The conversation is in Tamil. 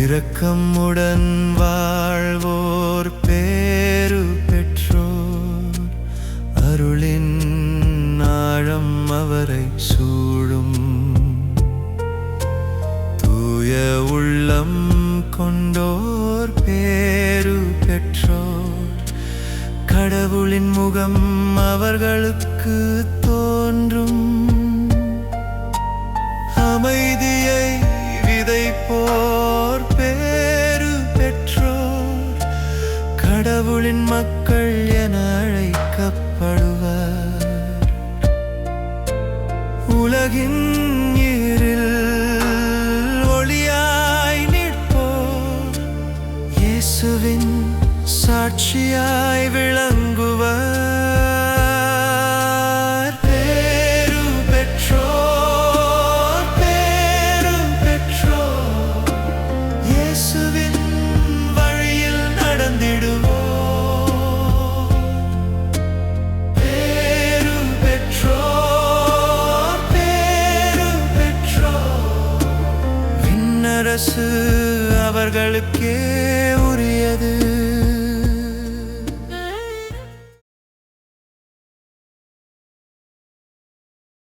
இரக்கமுடன் வாழ்வோர் பேரு பெற்றோர், அருளின் ஆழம் அவரை சூழும். தூய உள்ளம் கொண்டோர் பேரு பெற்றோர், கடவுளின் முகம் அவர்களுக்கு தோன்றும். அமைதியை விதைப்போர் பேரு பெற்றோர், கடவுளின் மக்கள் என அழைக்கப்படுவர். உலகின் இருளில் ஒளியாய் நிற்போர், இயேசுவின் சாட்சியாய் விளங்குவர். அரசு அவர்களுக்கே உரியது.